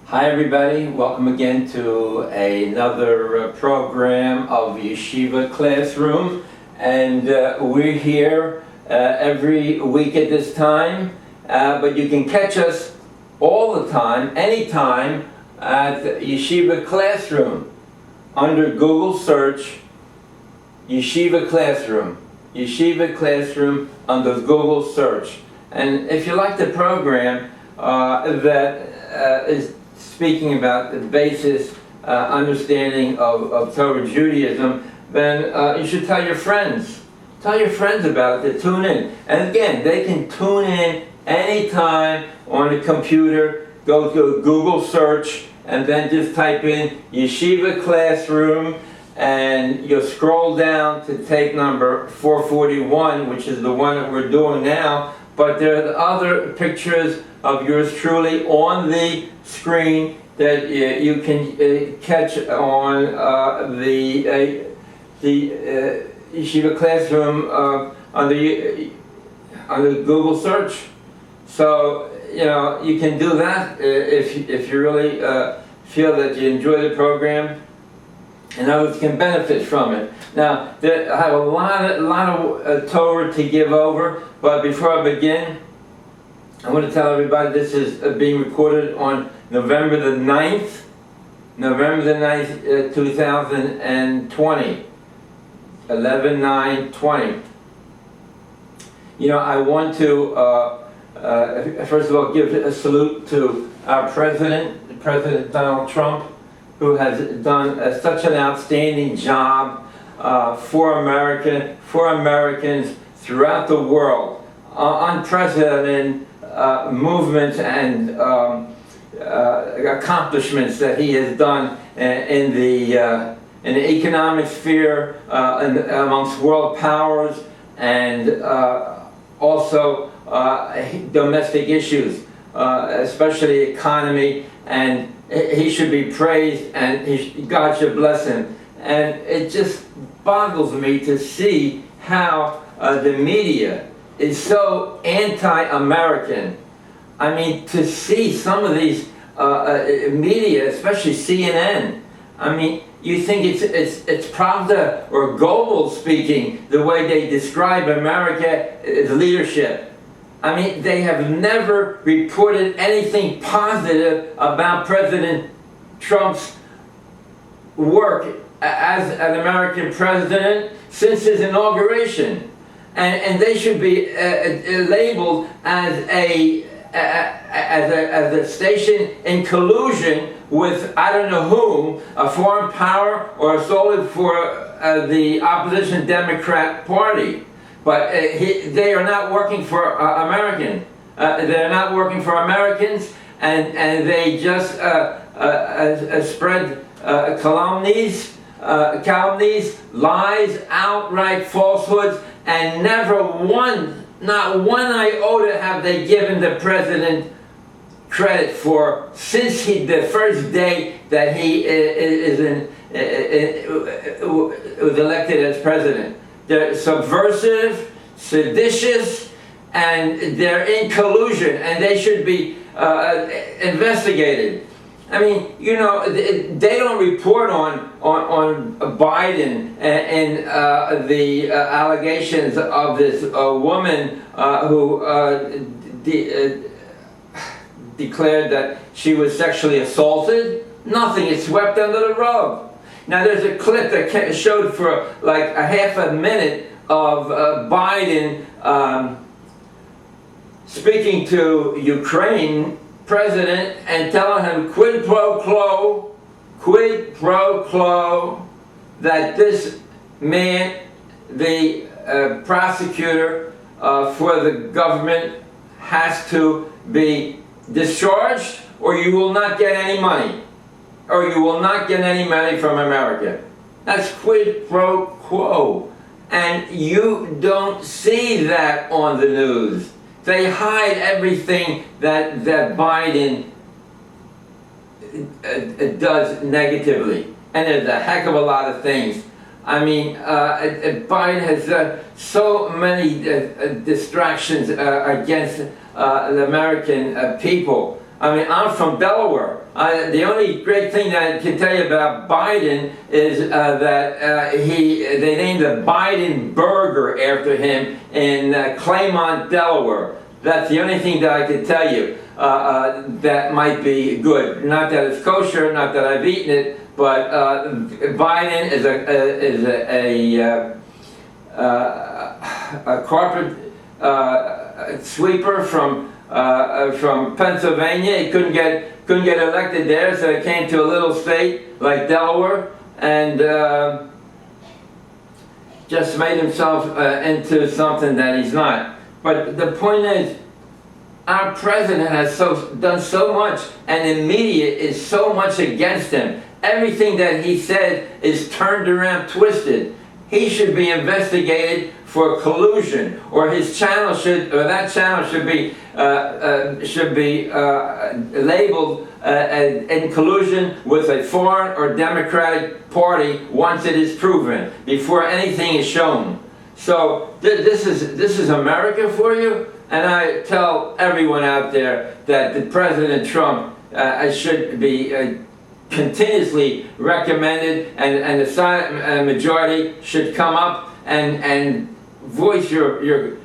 Hi everybody, welcome again to another program of Yeshiva Classroom, and we're here every week at this time, but you can catch us all the time, anytime at Yeshiva Classroom. Under Google search, Yeshiva Classroom under Google search. And if you like the program that is speaking about the basis understanding of Torah Judaism, then you should tell your friends. Tell your friends about it to tune in. And again, they can tune in anytime on a computer. Go to Google search and then just type in Yeshiva Classroom, and you'll scroll down to tape number 441, which is the one that we're doing now. But there are other pictures of yours truly on the screen that you can catch on the Yeshiva Classroom under Google search. So you can do that if you really feel that you enjoy the program and others can benefit from it. Now, I have a lot of Torah to give over, but before I begin, I want to tell everybody this is being recorded on November the 9th, 2020, 11/9/20. I want to, first of all, give a salute to our President Donald Trump, who has done such an outstanding job for Americans throughout the world. Unprecedented movements and accomplishments that he has done in the economic sphere amongst world powers, and also domestic issues, especially economy, and he should be praised, and God should bless him. And it just boggles me to see how the media is so anti-American. I mean, to see some of these media, especially CNN, I mean, you think it's Pravda or Gobel speaking, the way they describe America's leadership. I mean, they have never reported anything positive about President Trump's work as an American president since his inauguration. And they should be labeled as a station in collusion with I don't know whom, a foreign power, or solely for the opposition Democrat Party. But they are not working for American. They're not working for Americans, and they just spread calumnies, lies, outright falsehoods, and not one iota have they given the president credit for since the first day that he was elected as president. They're subversive, seditious, and they're in collusion, and they should be investigated. I mean, they don't report on Biden and the allegations of this woman who declared that she was sexually assaulted. Nothing. It's swept under the rug. Now, there's a clip that showed for like a half a minute of Biden speaking to Ukraine president and telling him quid pro quo, that this man, the prosecutor for the government, has to be discharged, or you will not get any money. Or you will not get any money from America. That's quid pro quo. And you don't see that on the news. They hide everything that Biden does negatively. And there's a heck of a lot of things. I mean, Biden has so many distractions against the American people. I mean, I'm from Delaware. The only great thing that I can tell you about Biden is that they named the Biden Burger after him in Claymont, Delaware. That's the only thing that I can tell you that might be good. Not that it's kosher, not that I've eaten it, but Biden is a carpet sweeper from Pennsylvania. He couldn't get elected there, so he came to a little state like Delaware and just made himself into something that he's not. But the point is, our president has done so much, and the media is so much against him. Everything that he said is turned around, twisted. He should be investigated for collusion, or his channel should, or that channel should be labeled in collusion with a foreign or Democratic party once it is proven, before anything is shown. So this is America for you, and I tell everyone out there that the President Trump should be continuously recommended, and the Senate majority should come up and voice your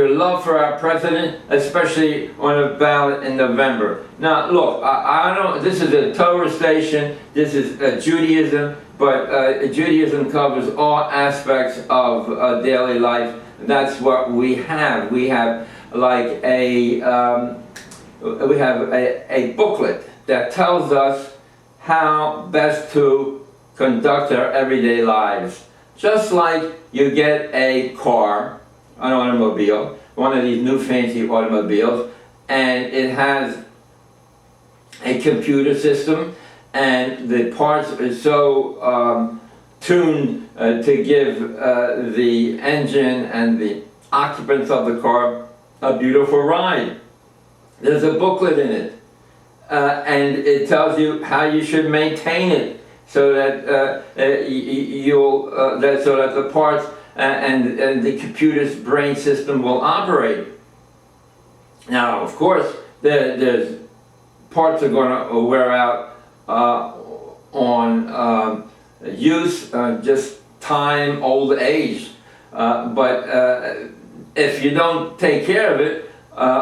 love for our president, especially on a ballot in November. Now, look, I don't. This is a Torah station. This is Judaism, but Judaism covers all aspects of daily life. That's what we have. We have like a booklet that tells us how best to conduct our everyday lives. Just like you get a car, an automobile, one of these new fancy automobiles, and it has a computer system, and the parts are so tuned to give the engine and the occupants of the car a beautiful ride. There's a booklet in it. And it tells you how you should maintain it, so that so that the parts and the computer's brain system will operate. Now, of course, there's parts are going to wear out on use, just time, old age. But if you don't take care of it,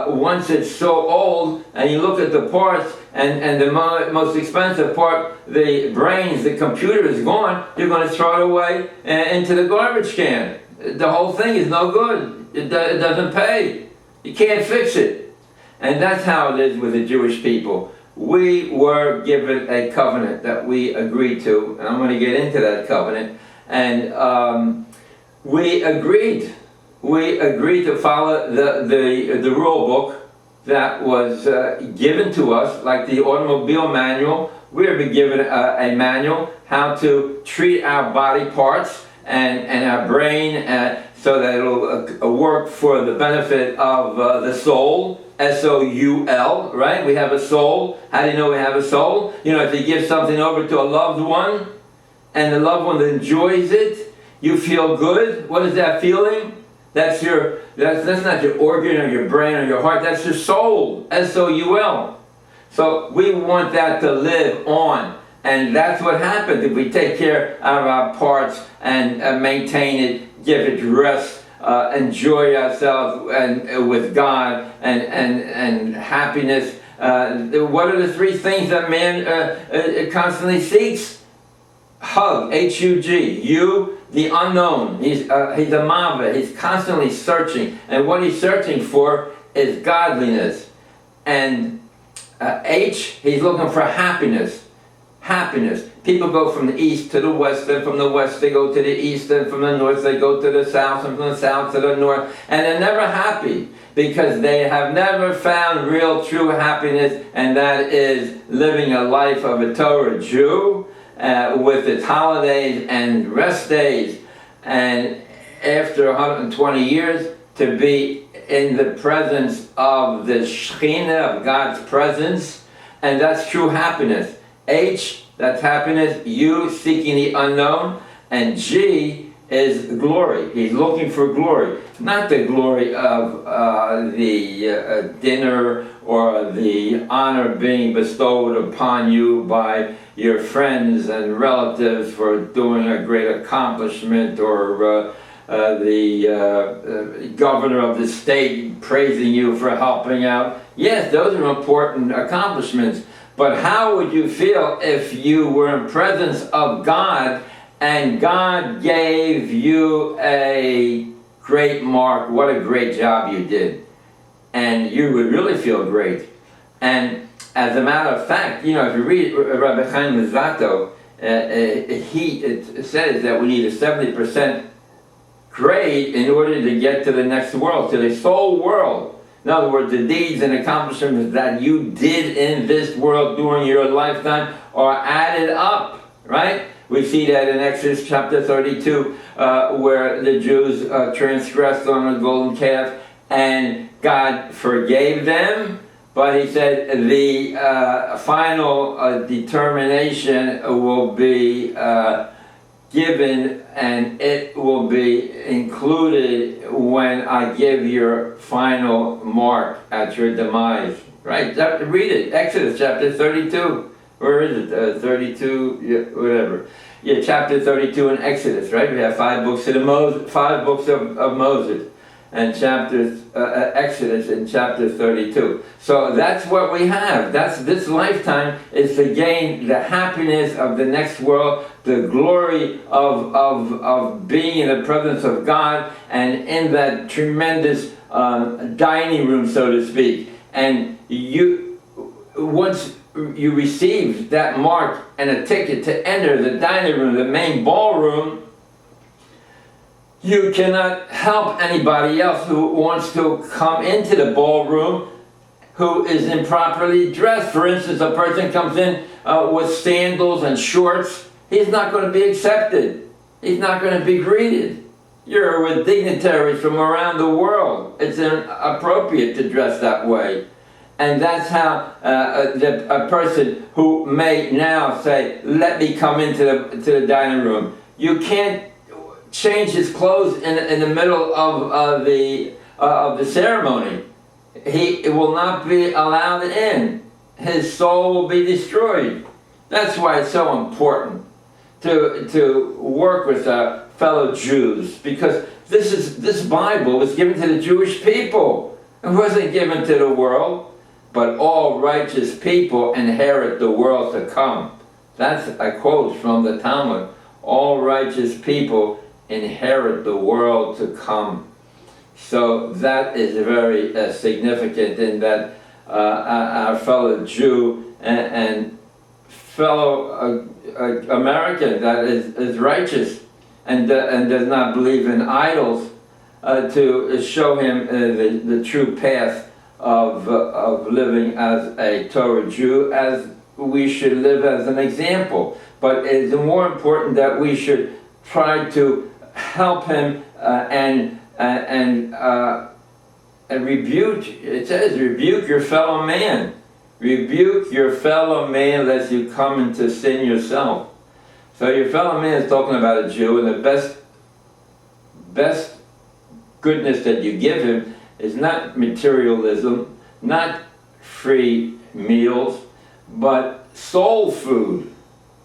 once it's so old, and you look at the parts, and the most expensive part, the brains, the computer is gone, you're going to throw it away into the garbage can. The whole thing is no good. It doesn't pay. You can't fix it. And that's how it is with the Jewish people. We were given a covenant that we agreed to, and I'm going to get into that covenant, and we agreed to follow the rule book that was given to us, like the automobile manual. We were given a manual how to treat our body parts and our brain so that it'll work for the benefit of the soul, S-O-U-L, right? We have a soul. How do you know we have a soul? You know, if you give something over to a loved one and the loved one enjoys it, you feel good. What is that feeling? That's not your organ or your brain or your heart, that's your soul, S-O-U-L. So we want that to live on, and that's what happens if we take care of our parts and maintain it, give it rest, enjoy ourselves and with God and happiness. What are the three things that man constantly seeks? Hug, H-U-G, you, the unknown. He's a mava. He's constantly searching, and what he's searching for is godliness. And H, he's looking for happiness. Happiness. People go from the east to the west, and from the west they go to the east, and from the north they go to the south, and from the south to the north, and they're never happy because they have never found real true happiness, and that is living a life of a Torah Jew, with its holidays and rest days, and after 120 years to be in the presence of the Shekhinah, of God's presence, and that's true happiness. H, that's happiness. U, seeking the unknown, and G is glory. He's looking for glory. Not the glory of the dinner or the honor being bestowed upon you by your friends and relatives for doing a great accomplishment, or the governor of the state praising you for helping out. Yes, those are important accomplishments. But how would you feel if you were in presence of God and God gave you a great mark? What a great job you did. And you would really feel great. And as a matter of fact, you know, if you read Rabbi Chaim Luzzatto, it says that we need a 70% grade in order to get to the next world, to the soul world. In other words, the deeds and accomplishments that you did in this world during your lifetime are added up, right? We see that in Exodus chapter 32, where the Jews transgressed on a golden calf, and God forgave them, but he said the final determination will be given, and it will be included when I give your final mark at your demise. Right? Read it. Exodus chapter 32. Where is it? 32, yeah, whatever. Yeah, chapter 32 in Exodus, right? We have 5 books of Moses, and Exodus in chapter 32. So that's what we have. That's this lifetime is to gain the happiness of the next world, the glory of being in the presence of God, and in that tremendous dining room, so to speak. And once you receive that mark and a ticket to enter the dining room, the main ballroom, you cannot help anybody else who wants to come into the ballroom who is improperly dressed. For instance, a person comes in with sandals and shorts, he's not going to be accepted. He's not going to be greeted. You're with dignitaries from around the world. It's inappropriate to dress that way. And that's how a person who may now say, let me come into the dining room. You can't change his clothes in the middle of the ceremony. He will not be allowed in. His soul will be destroyed. That's why it's so important to work with fellow Jews, because this Bible was given to the Jewish people. It wasn't given to the world. But all righteous people inherit the world to come. That's a quote from the Talmud. All righteous people inherit the world to come. So that is very significant, in that our fellow Jew and fellow American that is righteous and does not believe in idols, to show him the true path of living as a Torah Jew, as we should live as an example. But it's more important that we should try to help him and rebuke. It says, rebuke your fellow man. Rebuke your fellow man lest you come into sin yourself. So your fellow man is talking about a Jew, and the best goodness that you give him is not materialism, not free meals, but soul food.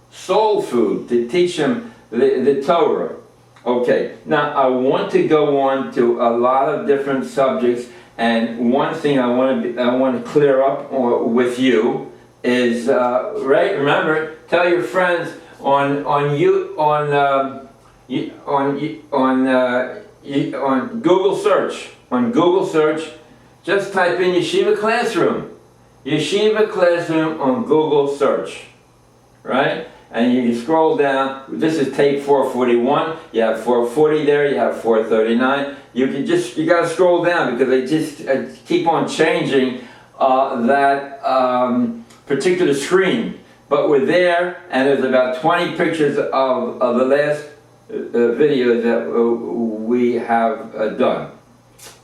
Soul food, to teach them the Torah. Okay, now I want to go on to a lot of different subjects, and one thing I want to clear up with you is right. Remember, tell your friends on Google search. On Google search, just type in Yeshiva Classroom. Yeshiva Classroom on Google search, right? And you scroll down. This is tape 441. You have 440 there. You have 439. You got to scroll down, because they just keep on changing that particular screen. But we're there, and there's about 20 pictures of the last video that we have done.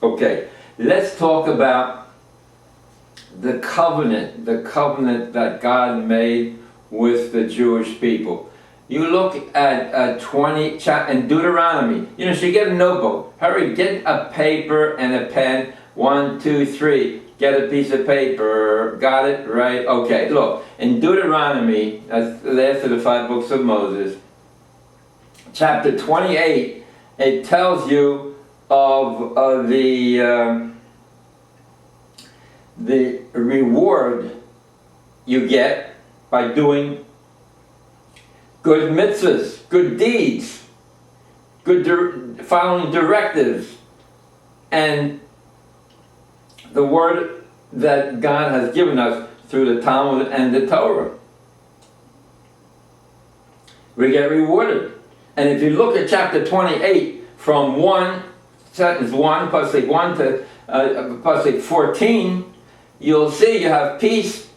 Okay, let's talk about the covenant that God made with the Jewish people. You look at 20 in Deuteronomy. You know, so you get a notebook. Hurry, get a paper and a pen. 1, 2, 3. Get a piece of paper. Got it? Right? Okay, look. In Deuteronomy, that's the last of the 5 books of Moses, chapter 28, it tells you of the reward you get by doing good mitzvahs, good deeds, following directives, and the word that God has given us through the Talmud and the Torah. We get rewarded. And if you look at chapter 28, from sentence 1, pasuk 1 to pasuk 14, you'll see you have peace,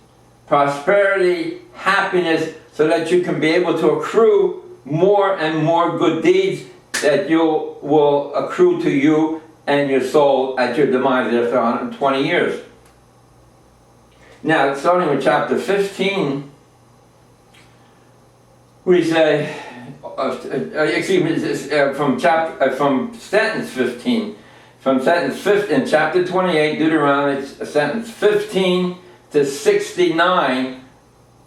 prosperity, happiness, so that you can be able to accrue more and more good deeds that will accrue to you and your soul at your demise after 120 years. Now, starting with chapter 15, we say, from sentence 15, in chapter 28, Deuteronomy, sentence 15 to 69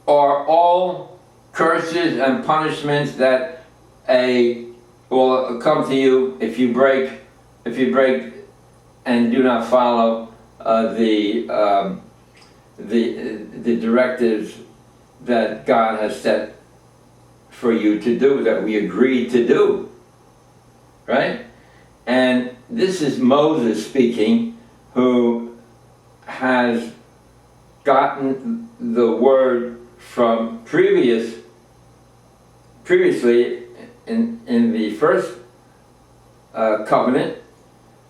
are all curses and punishments that will come to you if you break and do not follow the directives that God has set for you to do, that we agreed to do, right? And this is Moses speaking, who has gotten the word from previously in the first covenant,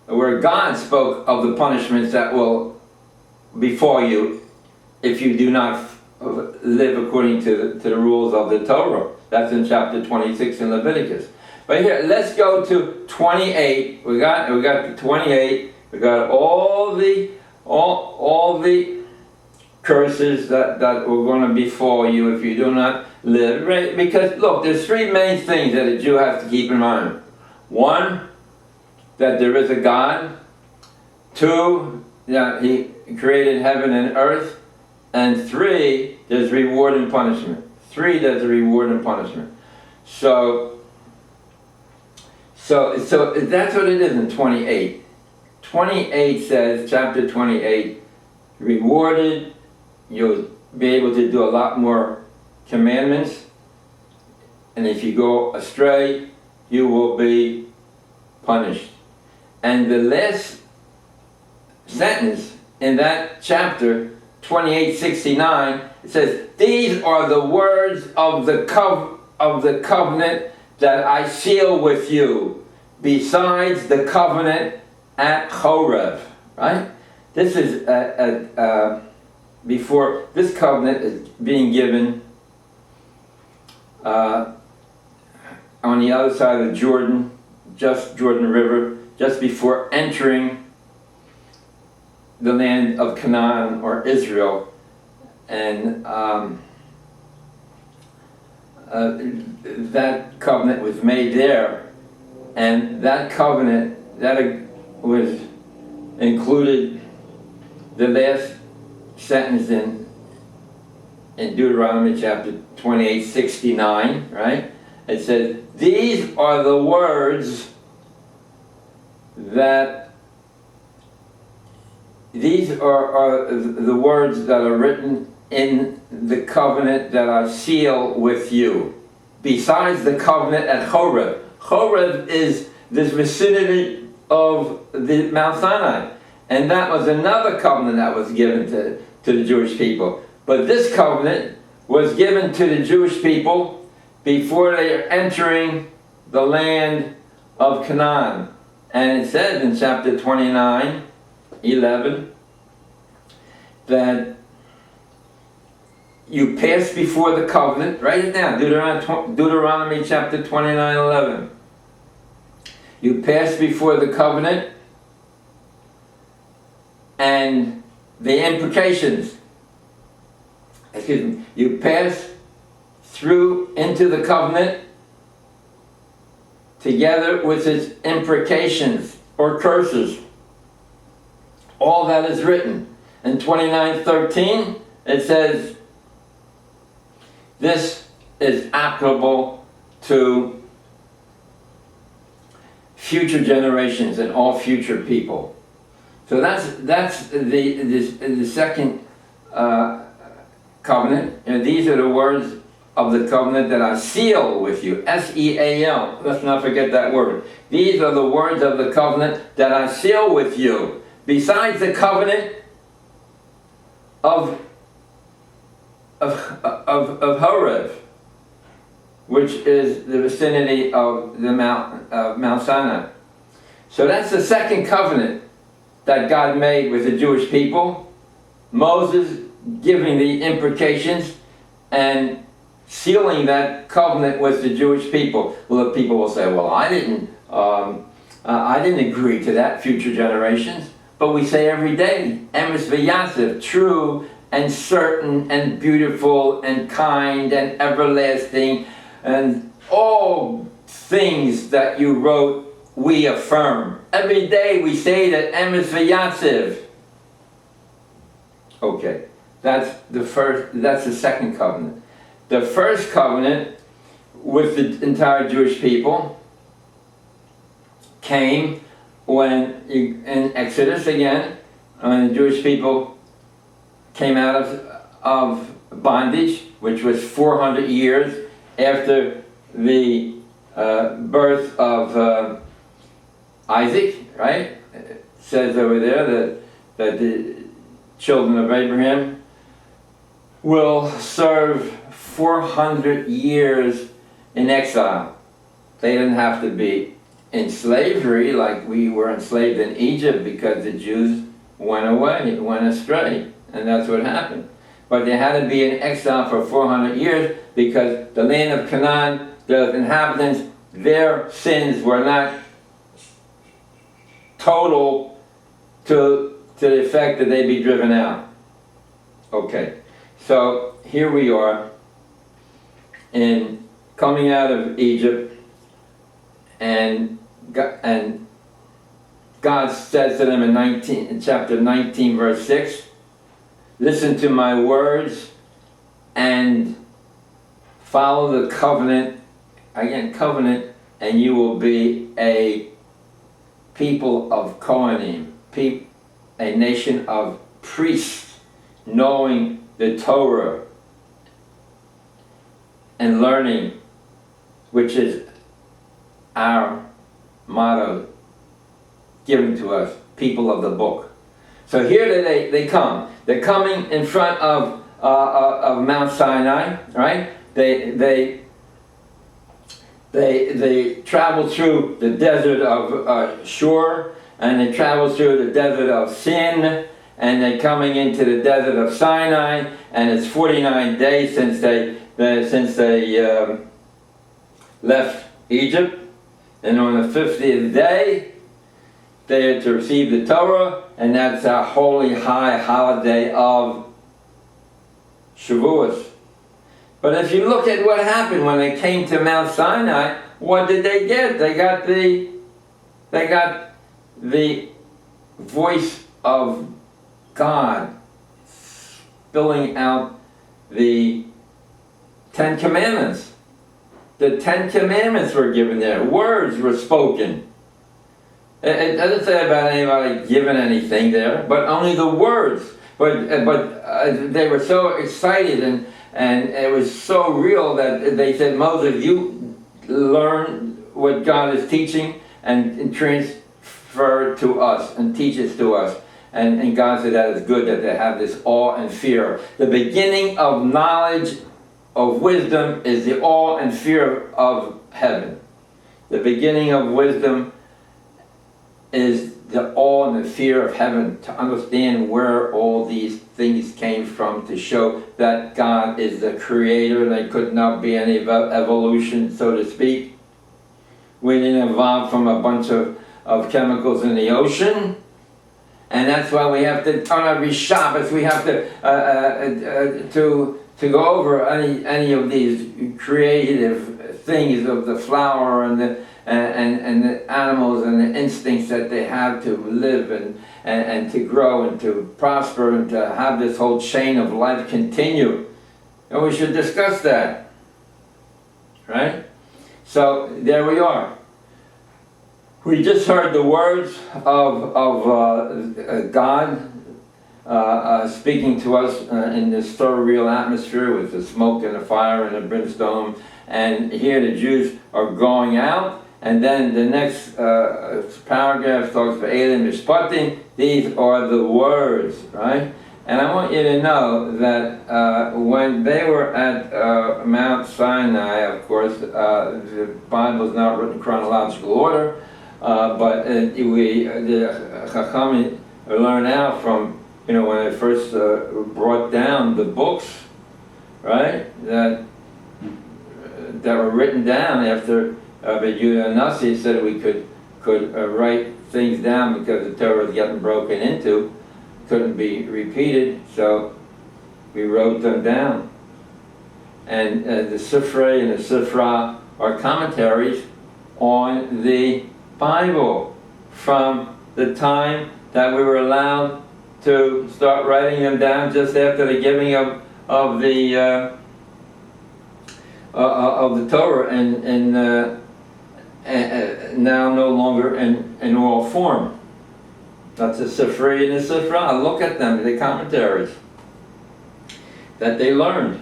where God spoke of the punishments that will befall you if you do not live according to the rules of the Torah. That's in chapter 26 in Leviticus. But here, let's go to 28. We got the 28. We got all the curses that were going to befall you if you do not live. Right? Because look, there's 3 main things that a Jew has to keep in mind. 1, that there is a God. 2, that He created heaven and earth. And 3, there's reward and punishment. 3, there's a reward and punishment. So that's what it is in 28. 28 says, chapter 28, rewarded, you'll be able to do a lot more commandments, and if you go astray, you will be punished. And the last sentence in that chapter, 28:69, it says, these are the words of the covenant that I seal with you, besides the covenant at Horeb. Right? This is before this covenant is being given on the other side of Jordan, just Jordan River, just before entering the land of Canaan or Israel. And that covenant was made there, and that covenant that was included the last sentence in Deuteronomy chapter 28:69, right? It says, these are the words that the words that are written in the covenant that I seal with you, besides the covenant at Horeb. Horeb is this vicinity of the Mount Sinai, and that was another covenant that was given to the Jewish people. But this covenant was given to the Jewish people before they are entering the land of Canaan. And it says in chapter 29:11 that you pass before the covenant. Write it down, Deuteronomy chapter 29:11. You pass before the covenant and the implications. You pass through into the covenant, together with its imprecations or curses. All that is written. In 29:13, it says, this is applicable to future generations and all future people. So that's the second covenant. And these are the words of the covenant that I seal with you. S-E-A-L. Let's not forget that word. These are the words of the covenant that I seal with you. Besides the covenant of Horeb, which is the vicinity of the Mount Sinai. So that's the second covenant that God made with the Jewish people. Moses giving the imprecations and sealing that covenant with the Jewish people. Well, the people will say, well, I didn't agree to that, future generations. But we say every day, emes v'yasef, true and certain and beautiful and kind and everlasting, and all things that you wrote, we affirm. Every day we say that emes v'yasef. Okay, that's the second covenant. The first covenant with the entire Jewish people came when, in Exodus again, when the Jewish people came out of bondage, which was 400 years after the birth of Isaac, right? It says over there that the children of Abraham will serve 400 years in exile. They didn't have to be in slavery like we were enslaved in Egypt, because the Jews went away, went astray, and that's what happened. But they had to be in exile for 400 years because the land of Canaan, the inhabitants, their sins were not total to the effect that they be driven out. Okay, so here we are in coming out of Egypt, and God says to them in chapter 19, verse 6, listen to my words and follow the covenant, again, covenant, and you will be a people of Kohanim, a nation of priests, knowing the Torah and learning, which is our motto given to us, people of the book. So here they come. They're coming in front of Mount Sinai, right? They travel through the desert of Shur, and they travel through the desert of Sin, and they're coming into the desert of Sinai, and it's 49 days since they left Egypt. And on the 50th day, they are to receive the Torah, and that's our holy high holiday of Shavuos. But if you look at what happened when they came to Mount Sinai, what did they get? They got the voice of God spilling out the 10 Commandments. The 10 Commandments were given there. Words were spoken. It doesn't say about anybody giving anything there, but only the words. But they were so excited, and it was so real that they said, Moses, you learn what God is teaching and transfer it to us and teach it to us. And God said that is good that they have this awe and fear. The beginning of knowledge of wisdom is the awe and fear of heaven. The beginning of wisdom is the awe and the fear of heaven, to understand where all these things came from, to show that God is the creator. There could not be any evolution, so to speak. We didn't evolve from a bunch of chemicals in the ocean. And that's why we have to, on every Shabbos, we have to to go over any of these creative things of the flower and the animals and the instincts that they have to live and to grow and to prosper and to have this whole chain of life continue. And we should discuss that, right? So there we are. We just heard the words of God speaking to us in this surreal atmosphere with the smoke and the fire and the brimstone. And here the Jews are going out. And then the next paragraph talks about Elim Mishpatim. These are the words, right? And I want you to know that when they were at Mount Sinai, of course, the Bible is not written in chronological order, but the Chachamim learn out from, when they first brought down the books, right, that were written down after Yehuda Nasi said we could write things down because the Torah was getting broken into, couldn't be repeated, so we wrote them down. And the Sifrei and the Sifra are commentaries on the Bible from the time that we were allowed to start writing them down just after the giving of the Torah and now no longer in oral form. That's the Sifrei and the Sifra. Look at them, the commentaries that they learned.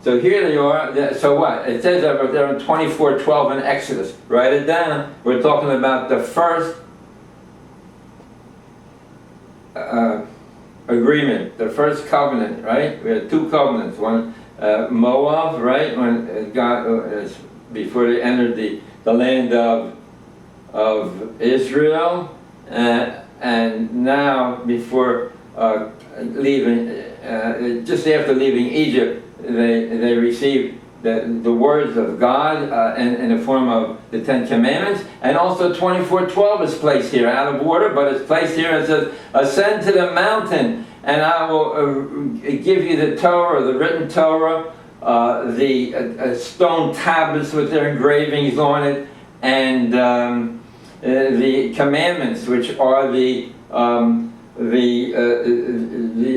So here they are. So what? It says over there in 24:12 in Exodus. Write it down. We're talking about the first agreement, the first covenant, right? We had two covenants. One, Moab, right? When God, before they entered the land of Israel, and now before leaving, just after leaving Egypt, they received the words of God in the form of the Ten Commandments, and also 24:12 is placed here, out of order, but it's placed here and says, ascend to the mountain, and I will give you the Torah, the written Torah, the stone tablets with their engravings on it, and the commandments, which are the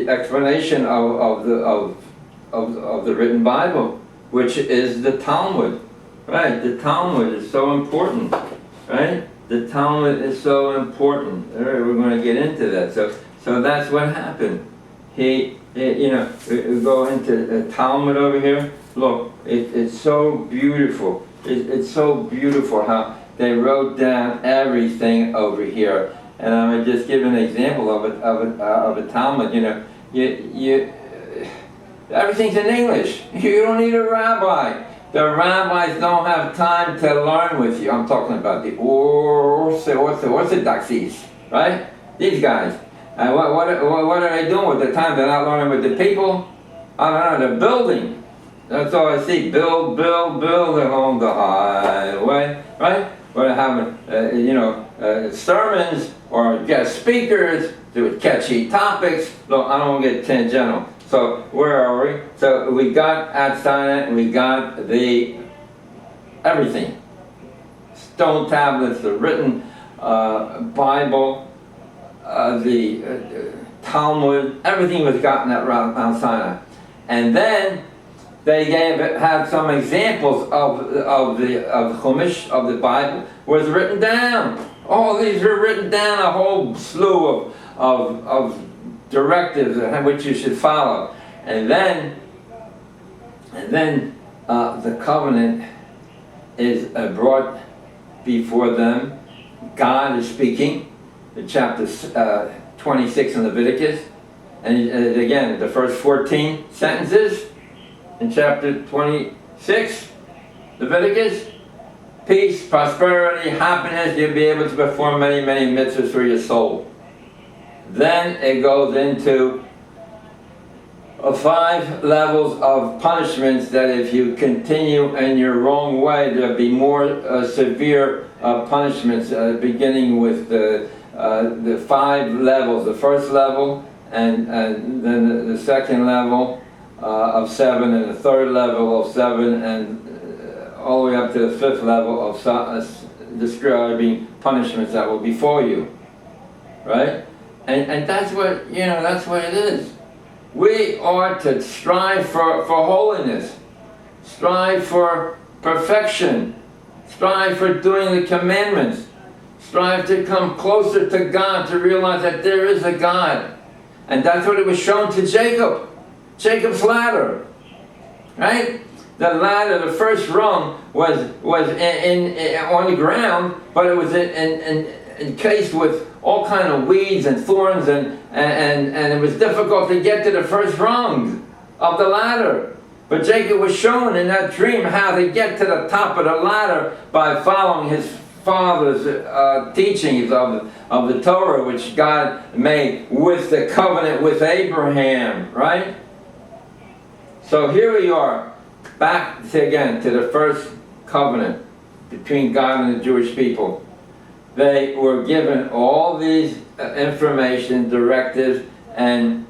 explanation of the written Bible, which is the Talmud, right? The Talmud is so important, right? The Talmud is so important. All right, we're going to get into that. So that's what happened. We go into the Talmud over here. Look, it's so beautiful. It's so beautiful how they wrote down everything over here. And I'm going to just give an example of a Talmud. Everything's in English. You don't need a rabbi. The rabbis don't have time to learn with you. I'm talking about the orthodoxies, right? These guys. And what are they doing with the time? They're not learning with the people. I don't know. They're building. That's all I see. Build along the highway, right? Or having, sermons or guest speakers with catchy topics. Look, I don't want to get tangential. So where are we? So we got at Sinai, we got everything. Stone tablets, the written Bible, the Talmud, everything was gotten at Mount Sinai. And then they had some examples of the Chumash, of the Bible, was written down. All these were written down, a whole slew of directives which you should follow. And then the covenant is brought before them. God is speaking, in chapter 26 in Leviticus. And again, the first 14 sentences in chapter 26, Leviticus. Peace, prosperity, happiness, you'll be able to perform many, many mitzvahs for your soul. Then it goes into 5 levels of punishments that if you continue in your wrong way, there'll be more severe punishments, beginning with the 5 levels. The first level, and then the second level, of 7, and the third level of 7, and all the way up to the 5th level of describing punishments that will befall you, right? And that's what, that's what it is. We are to strive for holiness, strive for perfection, strive for doing the commandments, strive to come closer to God, to realize that there is a God. And that's what it was shown to Jacob. Jacob's ladder, right? The ladder, the first rung was on the ground, but it was encased with all kind of weeds and thorns, and it was difficult to get to the first rung of the ladder. But Jacob was shown in that dream how to get to the top of the ladder by following his father's teachings of the Torah, which God made with the covenant with Abraham, right? So here we are, back again to the first covenant between God and the Jewish people. They were given all these information, directives, and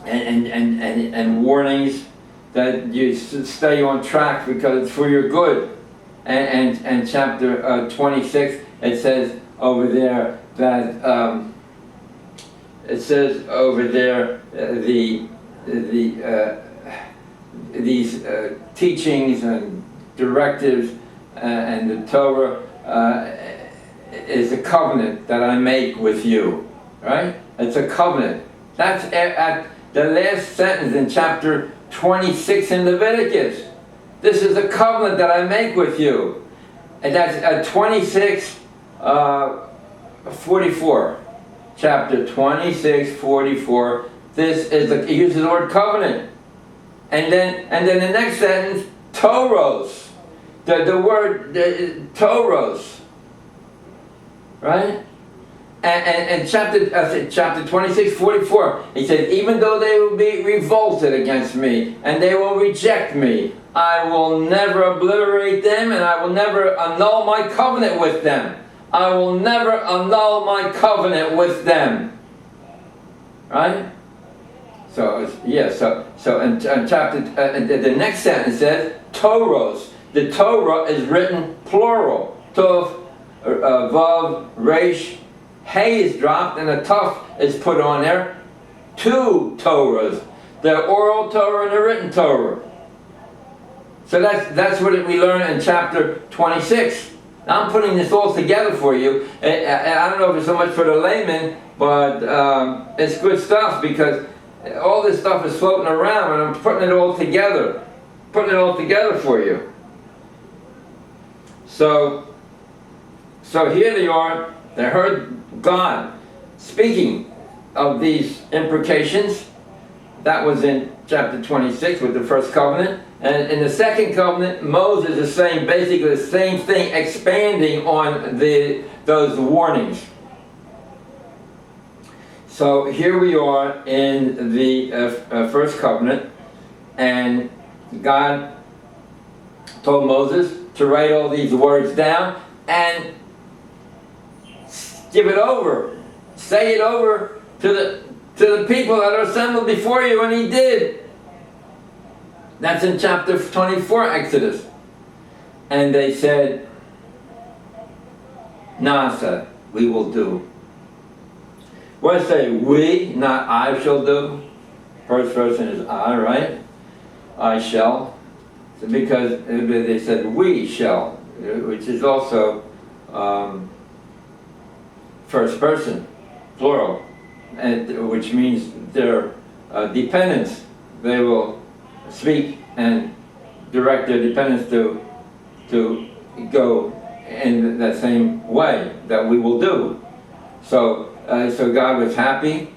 warnings that you stay on track because it's for your good. And chapter 26, it says over there that these teachings and directives and the Torah is a covenant that I make with you, right? It's a covenant. That's at the last sentence in chapter 26 in Leviticus. This is a covenant that I make with you. And that's 44. Chapter 26, 44. This is it uses the word covenant. And then the next sentence, toros. The word toros. Right? And chapter 26, 44, he said, even though they will be revolted against me, and they will reject me, I will never obliterate them, and I will never annul my covenant with them. I will never annul my covenant with them. Right? So in chapter, the next sentence says, toros. The Torah is written plural. Tov, vav, resh, Hay is dropped and a tuf is put on there. 2 Torahs. The oral Torah and the written Torah. So that's what we learn in chapter 26. Now I'm putting this all together for you. I don't know if it's so much for the layman, but it's good stuff because all this stuff is floating around and I'm putting it all together. Putting it all together for you. So here they are. They heard God speaking of these imprecations. That was in chapter 26 with the first covenant. And in the second covenant, Moses is saying basically the same thing, expanding on those warnings. So here we are in the first covenant, and God told Moses to write all these words down and give it over. Say it over to the people that are assembled before you, and he did. That's in chapter 24, Exodus. And they said, Nasa, we will do. When I say we, not I shall do. First person is I, right? I shall. So because they said we shall, which is also first person, plural, and which means their dependents. They will speak and direct their dependents to go in that same way that we will do. So God was happy,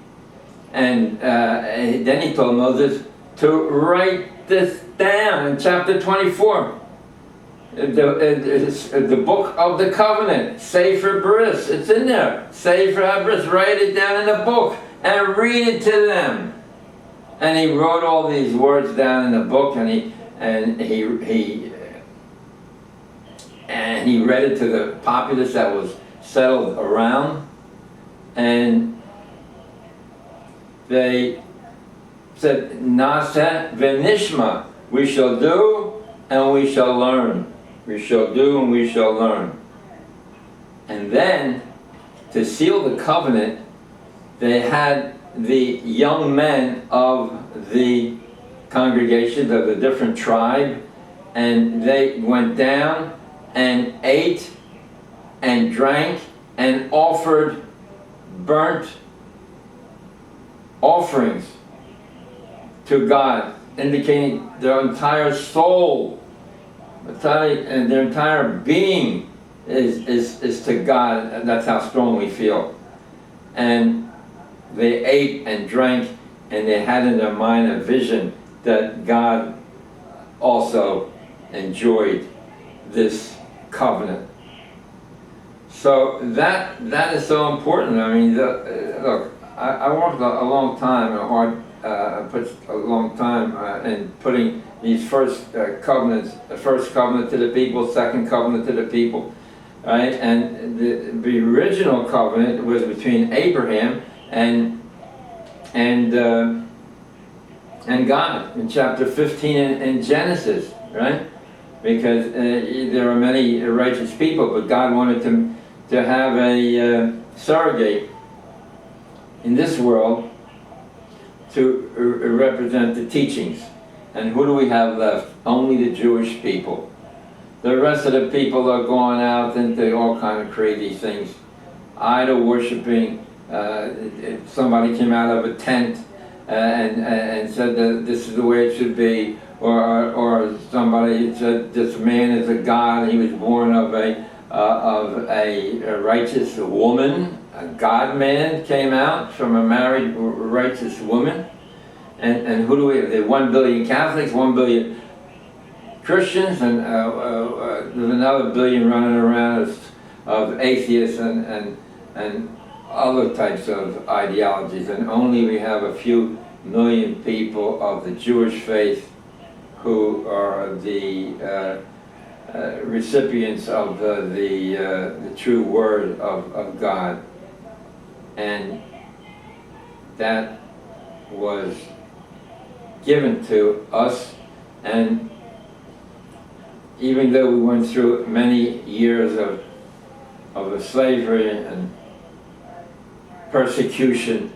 and then he told Moses to write this down in chapter 24. The book of the covenant, Sefer Bris, it's in there. Sefer Bris, write it down in the book and read it to them. And he wrote all these words down in the book, and he read it to the populace that was settled around, and they said, Nasa v'nishma. We shall do and we shall learn. We shall do and we shall learn. And then, to seal the covenant, they had the young men of the congregations of the different tribe, and they went down and ate and drank and offered burnt offerings to God, indicating their entire soul, and their entire being is to God, and that's how strong we feel. And they ate and drank, and they had in their mind a vision that God also enjoyed this covenant. So that is so important. I mean, look, I worked a long time, put a long time in putting these first covenants, the first covenant to the people, second covenant to the people, right? And the original covenant was between Abraham and God in chapter 15 in Genesis, right? Because there are many righteous people, but God wanted to have a surrogate in this world to represent the teachings. And who do we have left? Only the Jewish people. The rest of the people are going out into all kind of crazy things. Idol worshiping. Somebody came out of a tent and said that this is the way it should be. Or somebody said this man is a god. He was born of a righteous woman. A God-man came out from a married righteous woman. And who do we have? There are 1 billion Catholics, 1 billion Christians, and there's another billion running around of atheists and other types of ideologies. And only we have a few million people of the Jewish faith who are the recipients of the true word of God. And that was given to us, and even though we went through many years of slavery and persecution,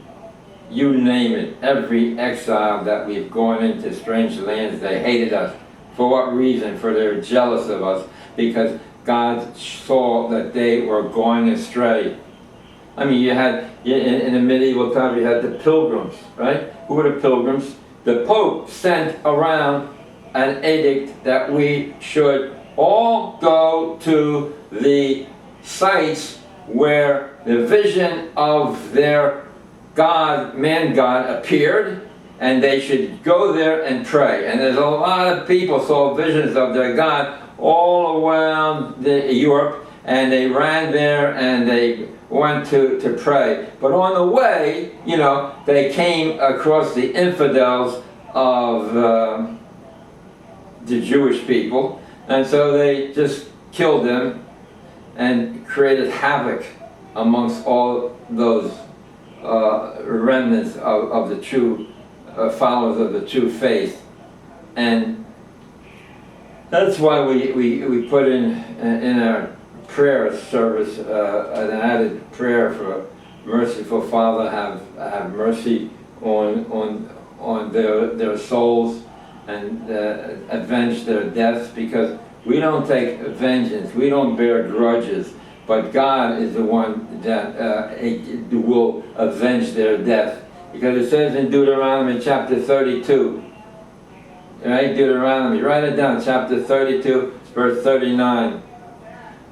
you name it, every exile that we've gone into strange lands, they hated us. For what reason? For they were jealous of us, because God saw that they were going astray. I mean, you had, in the medieval time, you had the pilgrims, right? Who were the pilgrims? The Pope sent around an edict that we should all go to the sites where the vision of their God, man-God, appeared, and they should go there and pray. And there's a lot of people saw visions of their God all around Europe, and they ran there and they went to pray. But on the way, you know, they came across the infidels of the Jewish people, and so they just killed them and created havoc amongst all those remnants of the true followers of the true faith. And that's why we put in our prayer service an added prayer for merciful Father, have mercy on their souls and avenge their deaths, because we don't take vengeance, we don't bear grudges, but God is the one that will avenge their death. Because it says in Deuteronomy chapter 32, right? Deuteronomy, write it down, chapter 32, verse 39.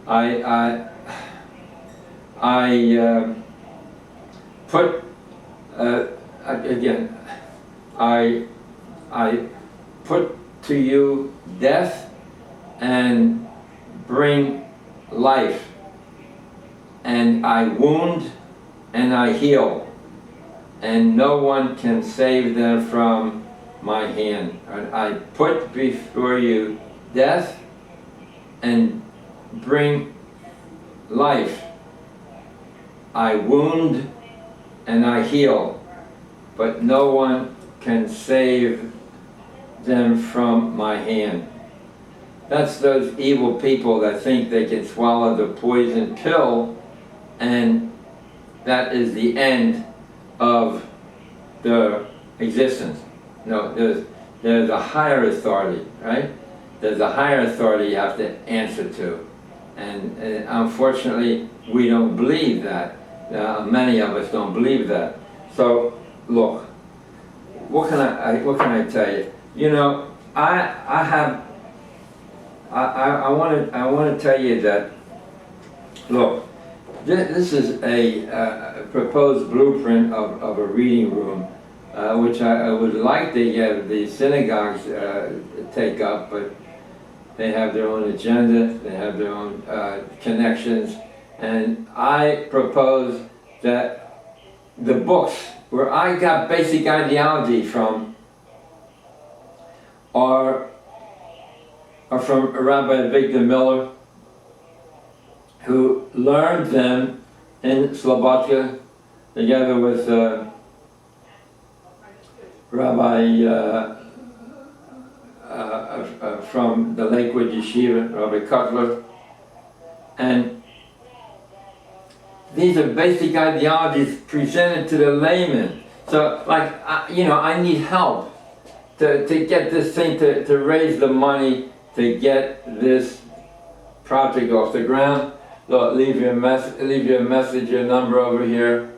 I put again. I put to you death and bring life, and I wound and I heal, and no one can save them from my hand. And I put before you death and bring life. I wound and I heal, but no one can save them from my hand. That's those evil people that think they can swallow the poison pill, and that is the end of their existence. No, there's a higher authority, right? There's a higher authority you have to answer to. And unfortunately, we don't believe that. Many of us don't believe that. So, look, what can I tell you? You know, I want to tell you that, look, this is a proposed blueprint of a reading room, which I would like to get the synagogues take up, but they have their own agenda, they have their own connections, and I propose that the books where I got basic ideology from are from Rabbi Victor Miller, who learned them in Slovakia together with Rabbi from the Lakewood Yeshiva, Rabbi Cutler. And these are basic ideologies presented to the layman. So, like, you know, I need help to get this thing, to raise the money to get this project off the ground. Look, leave your message, your number over here.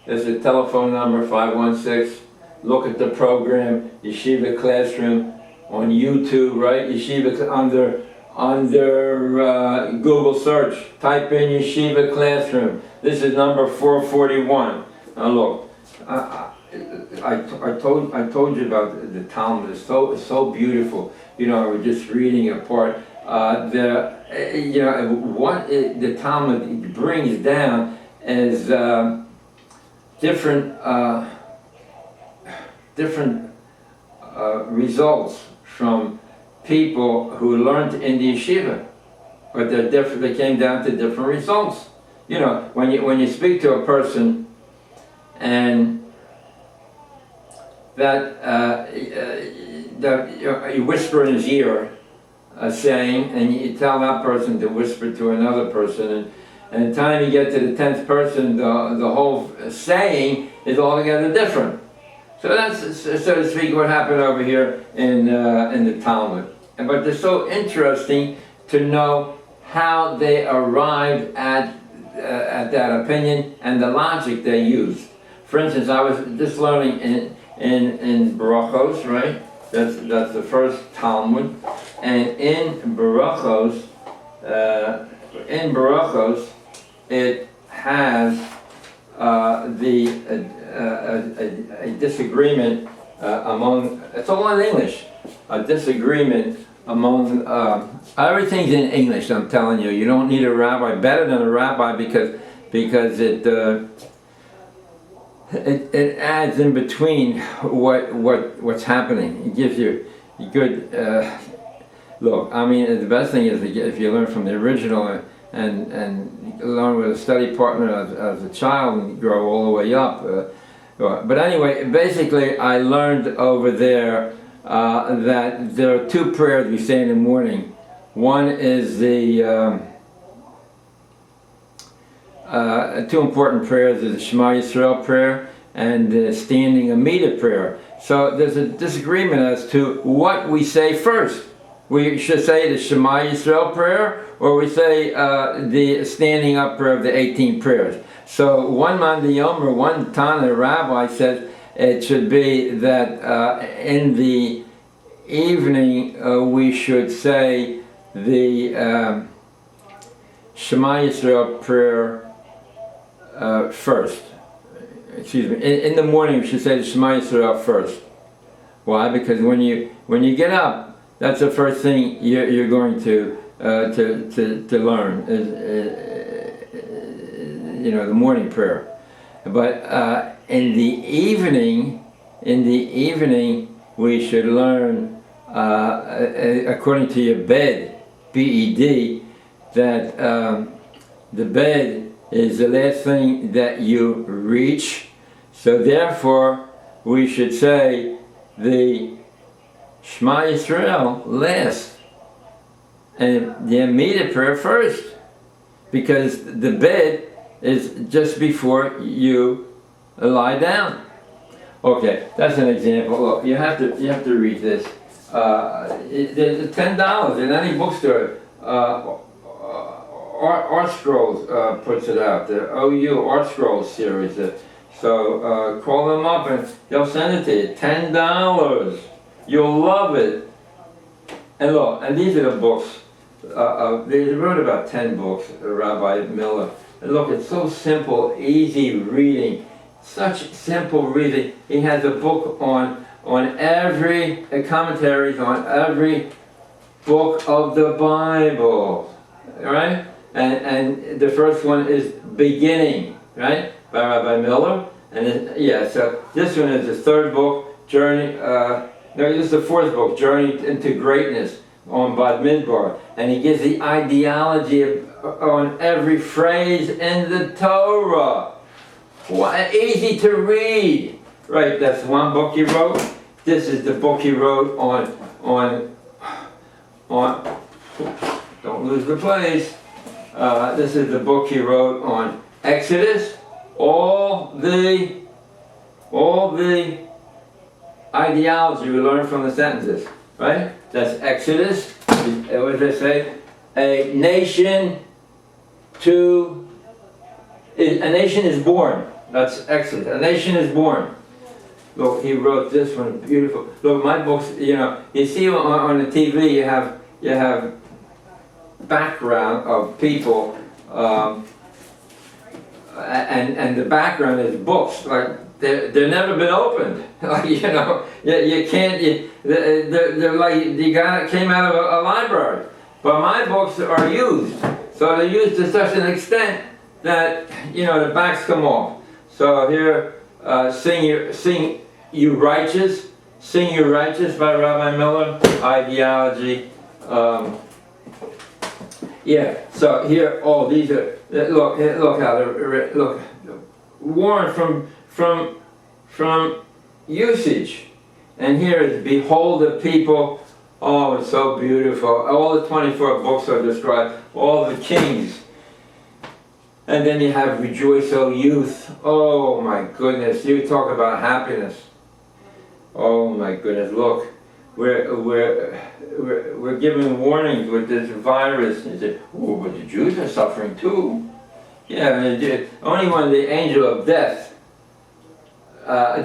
There's a telephone number, 516. Look at the program, Yeshiva Classroom on YouTube, right? Yeshiva under Google search. Type in Yeshiva Classroom. This is number 441. Now look, I told you about the Talmud. It's so beautiful. You know, we're just reading a part. You know, what the Talmud brings down is different results from people who learned in the yeshiva, but they're different. They came down to different results. You know, when you speak to a person and that you whisper in his ear a saying, and you tell that person to whisper to another person, and the time you get to the 10th person, the whole saying is altogether different. So that's, so to speak, what happened over here in the Talmud. But they're so interesting to know how they arrived at that opinion and the logic they used. For instance, I was just learning in Barachos, right? That's the first Talmud, and in Barachos, it has a disagreement among. It's all in English. A disagreement among. Everything's in English. I'm telling you. You don't need a rabbi. Better than a rabbi because it adds in between what's happening. It gives you good look. I mean, the best thing is if you learn from the original and learn with a study partner as a child and grow all the way up. But anyway, basically, I learned over there that there are two prayers we say in the morning. One is the two important prayers is the Shema Yisrael prayer and the standing Amida prayer. So there's a disagreement as to what we say first. We should say the Shema Yisrael prayer, or we say the standing up prayer of the 18 prayers. So one Man Yomer, one Tana rabbi says it should be that in the evening we should say the Shema Yisrael prayer first. Excuse me. In the morning we should say the Shema Yisrael first. Why? Because when you get up, that's the first thing you're going to learn. You know, the morning prayer. But in the evening, we should learn according to your bed, B-E-D, that the bed is the last thing that you reach. So therefore, we should say the Shema Yisrael last, and the immediate prayer first, because the bed is just before you lie down. Okay, that's an example. Look, you have to read this. There's $10 in any bookstore. Art Scrolls puts it out. The OU Art Scrolls series. So call them up and they'll send it to you. $10. You'll love it. And look, and these are the books. They wrote about 10 books, Rabbi Miller. And look, it's so simple, easy reading. Such simple reading. He has a book on every commentaries on every book of the Bible, right? And the first one is Beginning, right, by Rabbi Miller. And so this one is the third book, Journey. No, this is the fourth book, Journey into Greatness, on Bad Midbar, and he gives the ideology on every phrase in the Torah. Easy to read. Right, that's one book he wrote. This is the book he wrote on don't lose the place. This is the book he wrote on Exodus. All the ideology we learn from the sentences, right? That's Exodus. What does it say? A nation is born. That's Exodus. A nation is born. Look, he wrote this one, beautiful. Look, my books, you see on the TV you have background of people, and the background is books. Like they're never been opened. Like, you can't. They're like came out of a library. But my books are used, so they're used to such an extent that the backs come off. So here, sing you righteous by Rabbi Miller, ideology. So here, these are look how they're look worn from usage, and here is behold the people. Oh, it's so beautiful. All the 24 books are described. All the kings. And then you have Rejoice, O Youth. Oh my goodness, you talk about happiness. Oh my goodness, look, we're giving warnings with this virus. And you say, oh, but the Jews are suffering too. Yeah, only when the angel of death,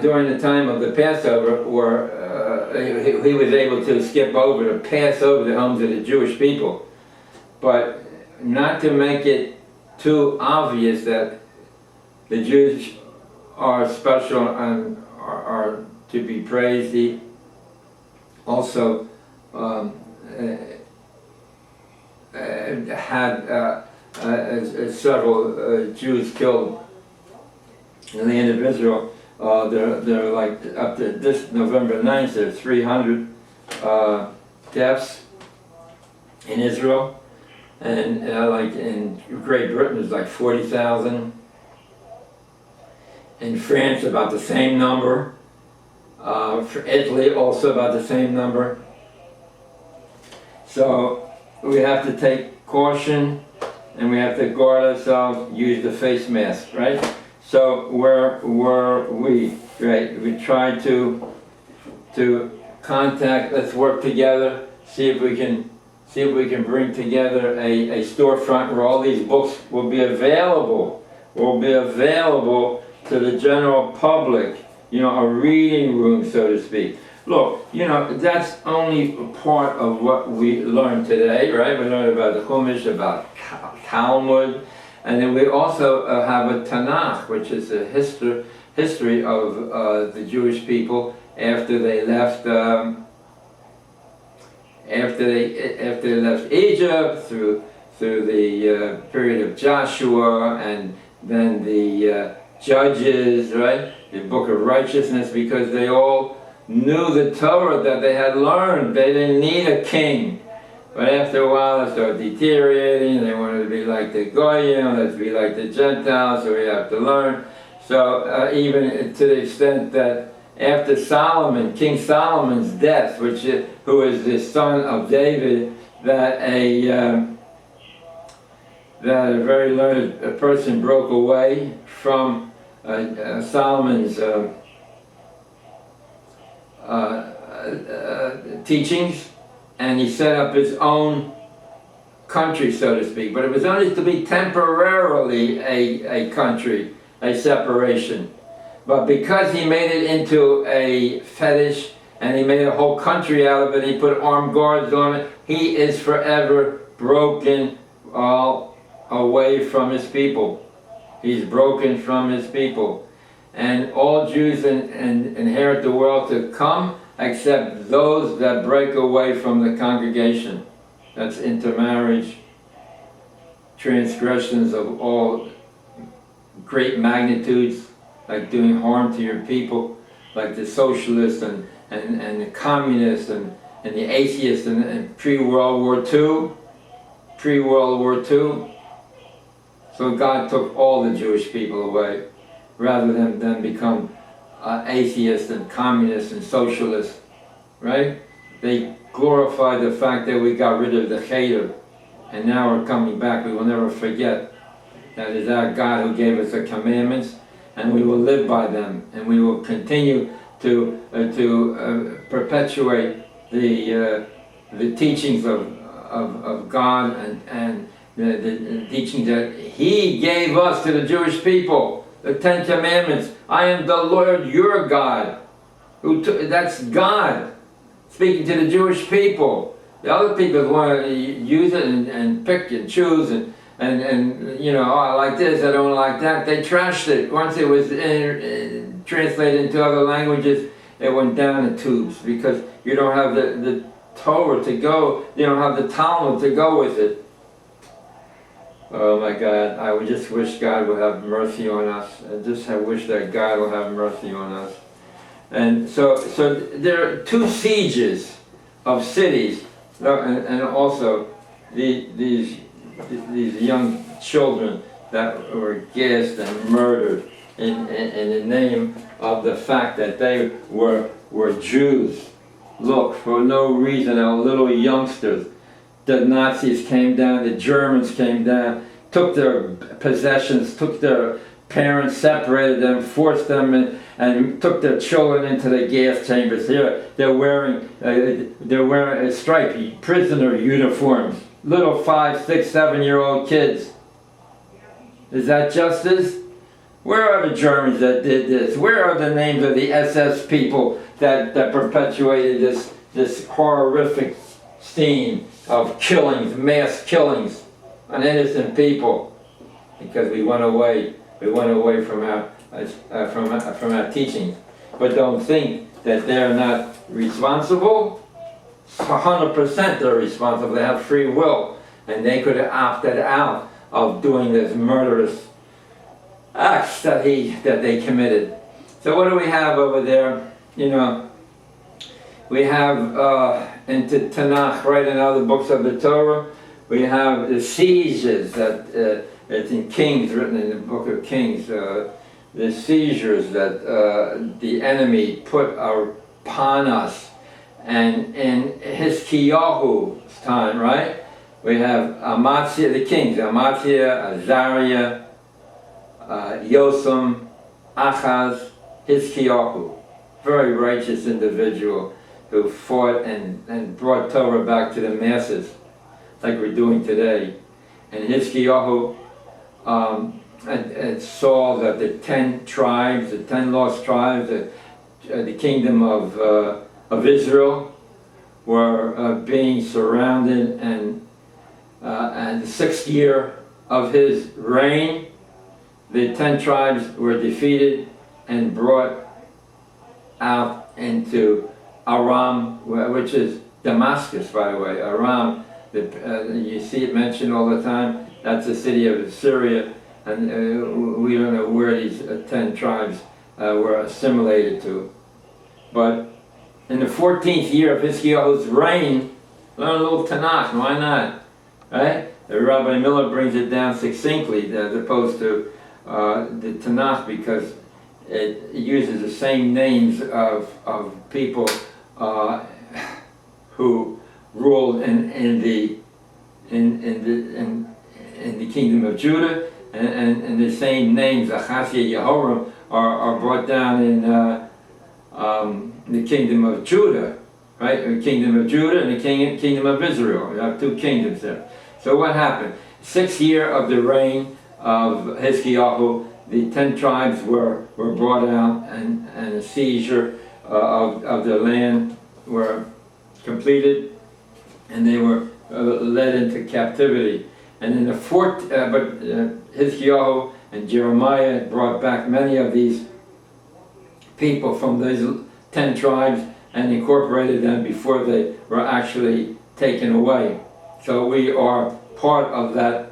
during the time of the Passover, he was able to skip over to pass over the homes of the Jewish people. But not to make it too obvious that the Jews are special and are to be praised. He also had several Jews killed in the land of Israel. They're like up to this November 9th, there's 300 deaths in Israel. And like in Great Britain, it's like 40,000. In France, about the same number. For Italy, also about the same number. So we have to take caution, and we have to guard ourselves, use the face mask, right? So where were we? Right? We tried to contact. Let's work together. See if we can bring together a storefront where all these books will be available. To the general public. A reading room, so to speak. Look, that's only part of what we learned today, right? We learned about the Chumash, about Talmud, and then we also have a Tanakh, which is a history of the Jewish people after they left. After they left Egypt, through the period of Joshua, and then the Judges, right? The book of righteousness, because they all knew the Torah that they had learned. They didn't need a king. But after a while, it started deteriorating. They wanted to be like the Goyim, let's be like the Gentiles, so we have to learn. So even to the extent that after Solomon, King Solomon's death, who is the son of David, that a very learned person broke away from Solomon's teachings, and he set up his own country, so to speak. But it was only to be temporarily a country, a separation. But because he made it into a fetish, and he made a whole country out of it, he put armed guards on it, he is forever broken all away from his people. He's broken from his people. And all Jews inherit the world to come, except those that break away from the congregation. That's intermarriage, transgressions of all great magnitudes, like doing harm to your people, like the socialists and the communists and the atheists and pre-World War II. Pre-World War II. So God took all the Jewish people away, rather than them become atheists and communists and socialists, right? They glorified the fact that we got rid of the Cheder, and now we're coming back. We will never forget that is our God who gave us the commandments, and we will live by them, and we will continue to perpetuate the teachings of God and the teachings that He gave us to the Jewish people. The Ten Commandments. I am the Lord your God. That's God speaking to the Jewish people. The other people want to use it and pick and choose and you know, oh, I like this, I don't like that. They trashed it. Once it was translated into other languages, it went down the tubes because you don't have the Torah to go, you don't have the Talmud to go with it. Oh my God, I would just wish God would have mercy on us. I wish that God will have mercy on us. And so there are 2 sieges of cities, and also these young children that were gassed and murdered in the name of the fact that they were Jews. Look, for no reason, our little youngsters. The Nazis came down, the Germans came down, took their possessions, took their parents, separated them, forced them, and took their children into the gas chambers. Here, they're wearing striped prisoner uniforms. Little 5, 6, 7-year-old kids. Is that justice? Where are the Germans that did this? Where are the names of the SS people that perpetuated this horrific scene of killings, mass killings on innocent people? Because we went away from our teachings. But don't think that they're not responsible. 100% they're responsible. They have free will, and they could have opted out of doing this murderous acts that they committed. So what do we have over there? You know, we have into Tanakh, right, in other books of the Torah, we have the sieges that it's in Kings, written in the book of Kings, the seizures that the enemy put upon us. And in Hiskiyahu's time, right, we have Amaziah, the kings, Amaziah, Azariah, Yosam, Achaz, Hiskiyahu, very righteous individual who fought and brought Torah back to the masses, like we're doing today. And Hiskiyahu saw that the 10 tribes, the 10 lost tribes, the kingdom of Israel were being surrounded, and the 6th year of his reign, the 10 tribes were defeated and brought out into Aram, which is Damascus, by the way. Aram, you see it mentioned all the time. That's the city of Syria, and we don't know where these 10 tribes were assimilated to. But in the 14th year of Hiskiyahu's reign, learn a little Tanakh, why not? Right? Rabbi Miller brings it down succinctly as opposed to the Tanakh, because it uses the same names of people who ruled in the kingdom of Judah, and the same names, Achaziah, Jehoram, are brought down in the kingdom of Judah, right? The kingdom of Judah and the kingdom of Israel. You have two kingdoms there. So what happened? 6th year of the reign of Hizkiyahu, the 10 tribes were brought out, and a seizure of the land were completed, and they were led into captivity. And in the Hizkiyahu and Jeremiah brought back many of these people from these 10 tribes and incorporated them before they were actually taken away. So we are part of that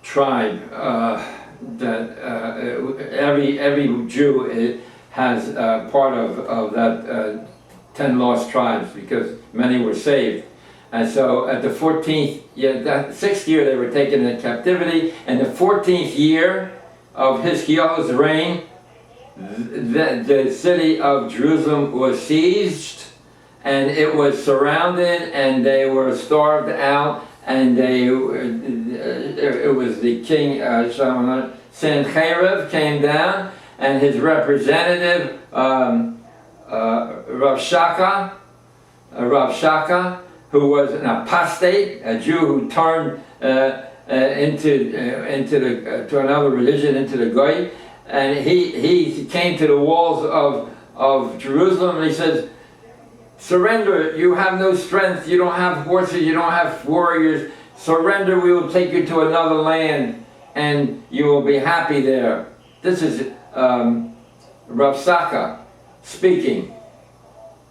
tribe that every Jew has part of that 10 lost tribes, because many were saved. And so at the 14th, that 6th year they were taken into captivity, and the 14th year of Hizkiyahu's reign, the city of Jerusalem was seized, and it was surrounded, and they were starved out, and it was the king, Sennacherib came down, and his representative, Rav Shaka, who was an apostate, a Jew who turned to another religion, into the Goy, and he came to the walls of Jerusalem, and he says, surrender, you have no strength, you don't have horses, you don't have warriors, surrender, we will take you to another land, and you will be happy there. This is Rav Shaka speaking,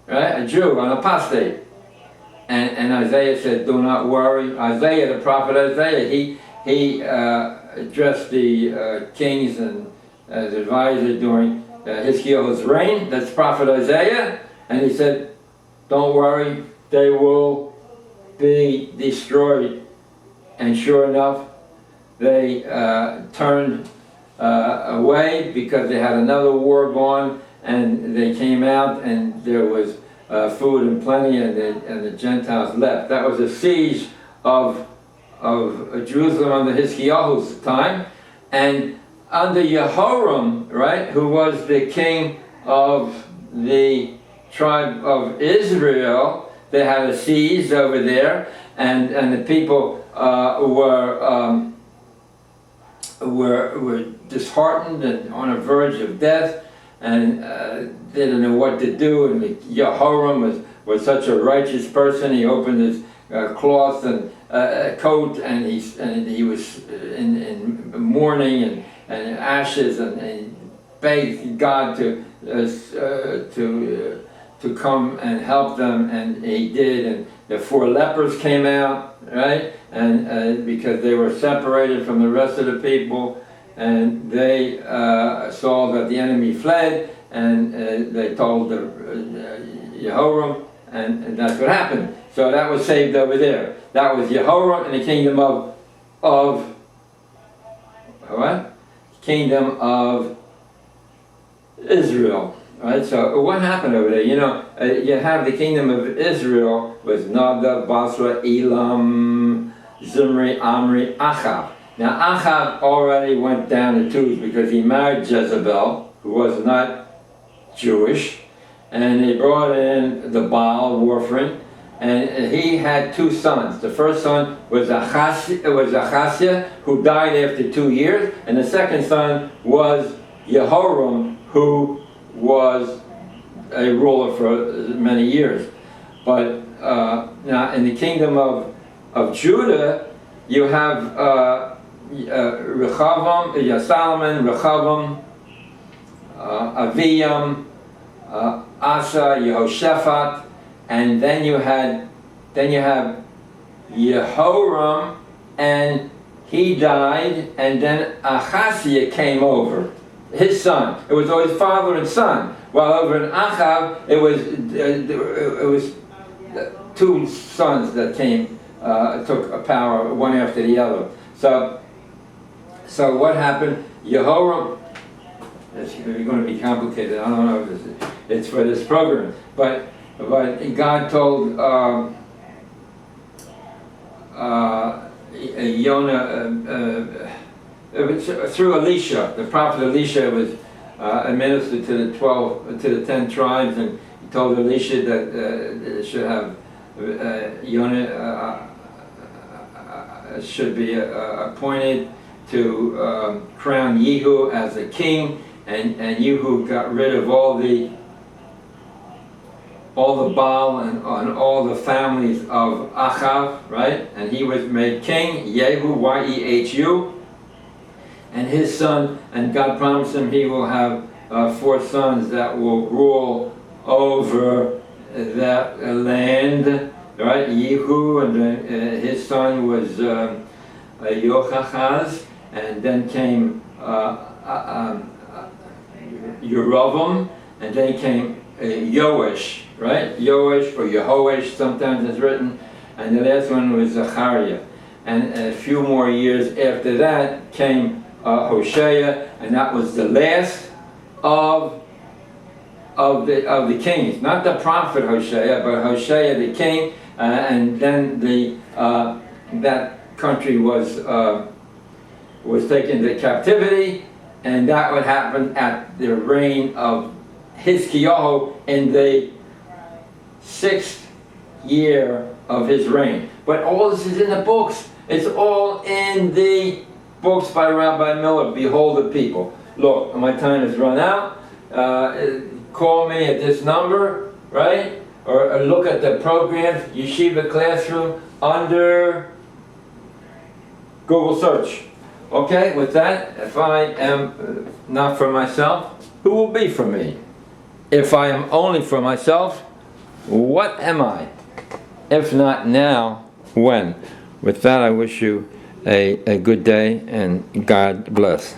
right? A Jew, an apostate. And Isaiah said, do not worry. Isaiah, the prophet Isaiah, he addressed the kings and as advisor during Hizkiyahu's reign. That's prophet Isaiah. And he said, don't worry, they will be destroyed. And sure enough, they turned away because they had another war going, and they came out, and there was food and plenty, and the Gentiles left. That was a siege of Jerusalem under Hizkiyahu's time. And under Jehoram, right, who was the king of the tribe of Israel, they had a siege over there, and the people were disheartened and on the verge of death, and they didn't know what to do. And Jehoram was such a righteous person. He opened his cloth and coat, and he was in mourning and ashes, and he begged God to come and help them, and he did. And the 4 lepers came out, right? And because they were separated from the rest of the people, and they saw that the enemy fled, and they told Jehoram, and that's what happened. So that was saved over there. That was Jehoram in the kingdom of what? Kingdom of Israel. Right? So what happened over there? You know, you have the kingdom of Israel with Nadab, Basra, Elam, Zimri, Amri, Achav. Now Achav already went down the tubes because he married Jezebel, who was not Jewish, and they brought in the Baal warfarin, and he had 2 sons. The first son was Achaziah, who died after 2 years, and the second son was Jehoram, who was a ruler for many years. But now in the kingdom of Judah, you have Rechavam, Solomon, Rechavam, Aviyam, Asa, Yehoshaphat, and then you have Jehoram, and he died, and then Achaziah came over, his son. It was always father and son. While over in Achav, it was 2 sons that came, took power one after the other. So So what happened? Jehoram, it's going to be complicated. I don't know if it's for this program, but God told Yonah through Elisha. The prophet Elisha was administered to the 10 tribes, and he told Elisha that they should have Yonah should be appointed to crown Yehu as a king, and Yehu got rid of all the Baal and all the families of Achav, right? And he was made king, Yehu, Y-E-H-U, and his son, and God promised him he will have 4 sons that will rule over that land, right? Yehu, and then his son was Yochachaz, and then came Yerovam, and then came Yoash, right? Yoash or Yehoash, sometimes it's written, and the last one was Zechariah. And a few more years after that came Hosea, and that was the last of the kings, not the prophet Hosea, but Hosea the king, and then that country was taken into captivity, and that would happen at the reign of Hizkiyahu in the 6th year of his reign. But all this is in the books. It's all in the books by Rabbi Miller. Behold the people. Look, my time has run out. Call me at this number, right? Or look at the programs, Yeshiva Classroom, under Google search. Okay, with that, if I am not for myself, who will be for me? If I am only for myself, what am I? If not now, when? With that, I wish you a good day, and God bless.